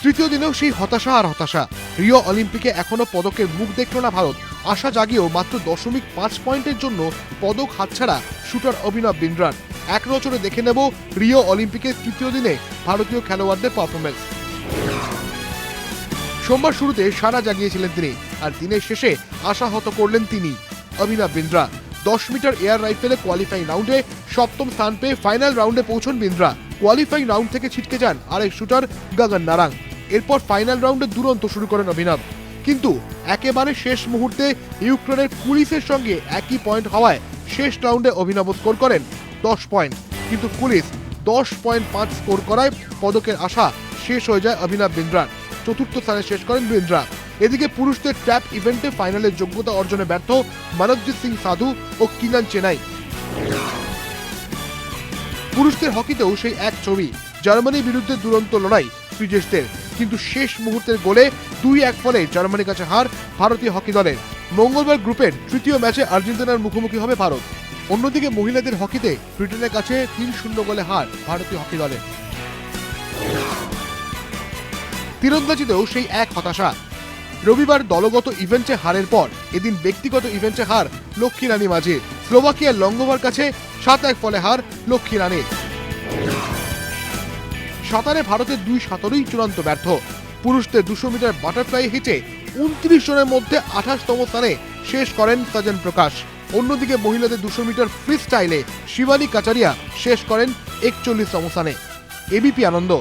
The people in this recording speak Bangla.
তৃতীয় দিনেও সেই হতাশা আর হতাশা। রিও অলিম্পিকে এখনো পদকের মুখ দেখল না ভারত। আশা জাগিয়েও মাত্র 0.5 পয়েন্টের জন্য পদক হাতছাড়া শুটার অভিনব বিন্দ্রার। এক নজরে দেখে নেব রিও অলিম্পিকের তৃতীয় দিনে ভারতীয় খেলোয়াড়দের পারফরমেন্স। সোমবার শুরুতে সাড়া জাগিয়েছিলেন তিনি, আর দিনের শেষে আশাহত করলেন তিনি। অভিনব বিন্দ্রা 10 মিটার এয়ার রাইফেলে কোয়ালিফাইং রাউন্ডে সপ্তম স্থান পেয়ে ফাইনাল রাউন্ডে পৌঁছন বিন্দ্রা। কোয়ালিফাইং রাউন্ড থেকে ছিটকে যান আরেক শুটার গগন নারাং। এরপর ফাইনাল রাউন্ডে দুরন্ত শুরু করেন অভিনব, কিন্তু একেবারে শেষ মুহূর্তে ইউক্রেনের কুলিসের সঙ্গে একই পয়েন্ট হওয়ায় শেষ রাউন্ডে অভিনব স্কোর করেন 10 পয়েন্ট, কিন্তু কুলিস 10.5 স্কোর করায় পদকের আশা শেষ হয়ে যায় অভিনব বিন্দ্রার। চতুর্থ স্থানে শেষ করেন বিন্দ্রা। এদিকে পুরুষদের ট্র্যাপ ইভেন্টে ফাইনালের যোগ্যতা অর্জনে ব্যর্থ মনজিৎ সিং সাধু ও কিনান চেনাই। পুরুষদের হকিতেও সেই এক ছবি, জার্মানির বিরুদ্ধে দুরন্ত লড়াই ফ্রিজেসদের, কিন্তু শেষ মুহূর্তের গোলে 2-1 ফলে জার্মানির কাছে হার ভারতীয় হকি দলের। মঙ্গলবার গ্রুপের তৃতীয় ম্যাচে আর্জেন্টিনার মুখোমুখি হবে ভারত। অন্যদিকে মহিলাদের হকিতে ব্রিটেনের কাছে 3-0 গোলে হার ভারতীয় হকি দলের। তীরন্দাজিতেও সেই এক হতাশা। রবিবার দলগত ইভেন্টে হারের পর এদিন ব্যক্তিগত ইভেন্টে হার লক্ষ্মী রানী মাঝির। স্লোভাকিয়ার লঙ্গোভার কাছে 7-1 ফলে হার লক্ষ্মী রানীর। সাঁতারে ভারতের 2 সাঁতারুই চূড়ান্ত ব্যর্থ। পুরুষদের 200 মিটার বাটারফ্লাই হিটে 29 জনের মধ্যে 28তম স্থানে শেষ করেন সজন প্রকাশ। অন্যদিকে মহিলাদের 200 মিটার ফ্রি স্টাইলে শিবানী কাচারিয়া শেষ করেন 41তম স্থানে। এবিপি আনন্দ।